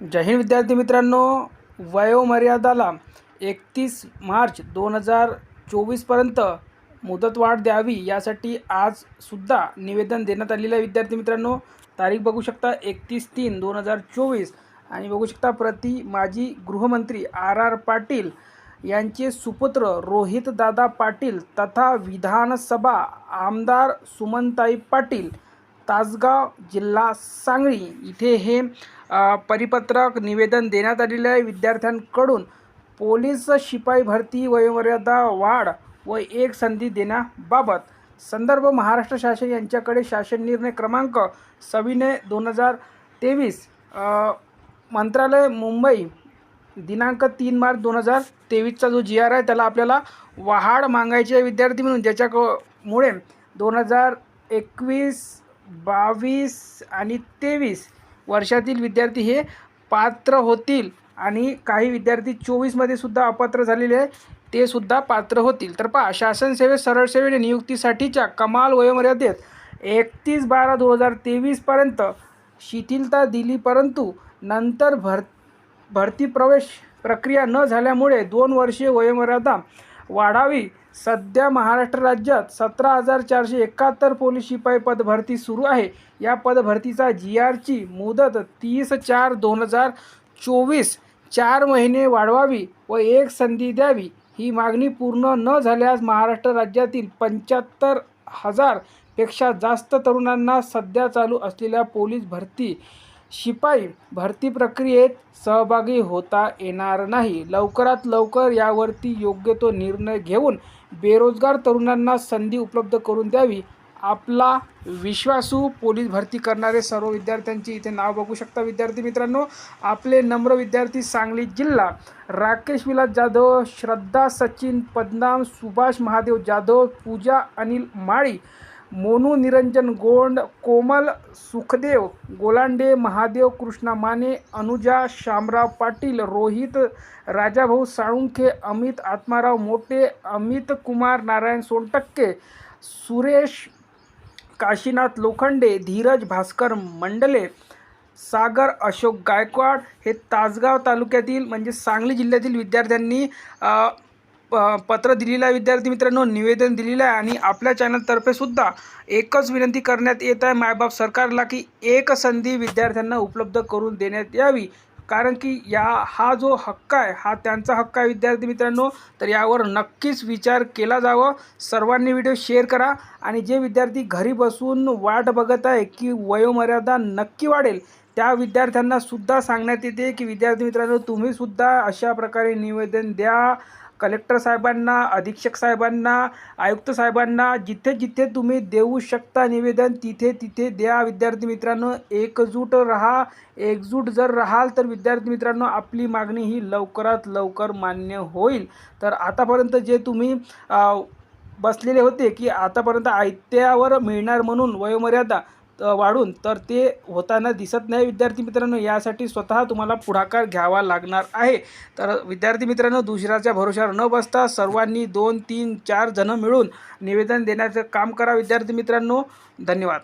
जय हिंद विद्यार्थी मित्रांनो, वयोमर्यादाला 31 मार्च 2024पर्यंत मुदतवाढ द्यावी यासाठी आज सुद्धा निवेदन देण्यात आलेलं आहे. विद्यार्थी मित्रांनो, तारीख बघू शकता 31/3/2024 आणि बघू शकता प्रति माजी गृहमंत्री आर पाटील यांचे सुपुत्र रोहितदादा पाटील तथा विधानसभा आमदार सुमनताई पाटील तासगाव जिल्हा सांगली इथे हे परिपत्रक निवेदन देण्यात आलेले आहे. विद्यार्थ्यांकडून पोलीस शिपाई भरती वयोमर्यादा वाढ व एक संधी देण्याबाबत संदर्भ महाराष्ट्र शासन यांच्याकडे शासन निर्णय क्रमांक 26/2023 मंत्रालय मुंबई दिनांक 3 मार्च 2023चा जो GR आहे त्याला आपल्याला वाढ मागायची आहे विद्यार्थी म्हणून, ज्याच्यामुळे 2021, 22 आणि 23 वर्षातील विद्यार्थी हे पात्र होतील आणि काही विद्यार्थी 24मध्ये सुद्धा अपात्र झालेले आहे ते सुद्धा पात्र होतील. तर पहा, शासन सेवेत सरळ सेवेने नियुक्तीसाठीच्या कमाल वयोमर्यादेत 31/12/2023 पर्यंत शिथिलता दिली, परंतु नंतर भरती प्रवेश प्रक्रिया न झाल्यामुळे 2 वर्षीय वयोमर्यादा वाढावी. सध्या महाराष्ट्र राज्यात 17,471 पोलीस शिपाई पदभरती सुरू आहे. या पदभरतीचा GRची मुदत 30/4/2024 4 महिने वाढवावी व एक संधी द्यावी. ही मागणी पूर्ण न झाल्यास महाराष्ट्र राज्यातील 75,000 पेक्षा जास्त तरुणांना सध्या चालू असलेल्या पोलीस भरती शिपाई भरती प्रक्रियेत सहभागी होता येणार नाही. लवकरात लवकर यावरती योग्य तो निर्णय घेऊन बेरोजगार तरुणांना संधी उपलब्ध करून द्यावी. आपला विश्वासू पोलीस भरती करणारे सर्व विद्यार्थ्यांची इथे नाव बघू शकता. विद्यार्थी मित्रांनो, आपले नम्र विद्यार्थी सांगली जिल्हा राकेश विलास जाधव, श्रद्धा सचिन पद्मनाभ, सुभाष महादेव जाधव, पूजा अनिल माळी, मोनू निरंजन गोंड, कोमल सुखदेव गोलांडे, महादेव कृष्णा माने, अनुजा शामराव पाटील, रोहित राजाभाऊ साळुंखे, अमित आत्माराव मोटे, अमित कुमार नारायण सोनटक्के, सुरेश काशीनाथ लोखंडे, धीरज भास्कर मंडले, सागर अशोक गायकवाड हे तासगाव तालुक्यातील म्हणजे सांगली जिल्ह्यातील विद्यार्थ्यांनी पत्र दिलेलं आहे. विद्यार्थी मित्रांनो, निवेदन दिलेलं आहे आणि आपल्या चॅनलतर्फे सुद्धा एकच विनंती करण्यात येत आहे मायबाप सरकारला की एक संधी विद्यार्थ्यांना उपलब्ध करून देण्यात यावी, कारण की हा जो हक्क आहे हा त्यांचा हक्क आहे. विद्यार्थी मित्रांनो, तर यावर नक्कीच विचार केला जावा. सर्वांनी व्हिडिओ शेअर करा आणि जे विद्यार्थी घरी बसून वाट बघत आहे की वयोमर्यादा नक्की वाढेल त्या विद्यार्थ्यांना सुद्धा सांगण्यात येते की विद्यार्थी मित्रांनो, तुम्ही सुद्धा अशा प्रकारे निवेदन द्या कलेक्टर साहेबांना, अधीक्षक साहेबांना, आयुक्त साहेबांना. जिथे जिथे तुम्ही देऊ शकता निवेदन तिथे तिथे द्या. विद्यार्थी मित्रांनो, एकजूट राहा. एकजूट जर राहाल तर विद्यार्थी मित्रांनो आपली मागणी ही लवकरात लवकर मान्य होईल. तर आतापर्यंत जे तुम्ही बसलेले होते की आतापर्यंत आयत्यावर मिळणार म्हणून वयोमर्यादा वाढून, तर ते होताना दिसत नाही. विद्यार्थी मित्रांनो, यासाठी स्वतः तुम्हाला पुढाकार घ्यावा लागणार आहे. तर विद्यार्थी मित्रांनो, दुसऱ्याच्या भरोशावर न बसता सर्वांनी 2, 3, 4 जण मिळून निवेदन देण्याचं काम करा. विद्यार्थी मित्रांनो, धन्यवाद.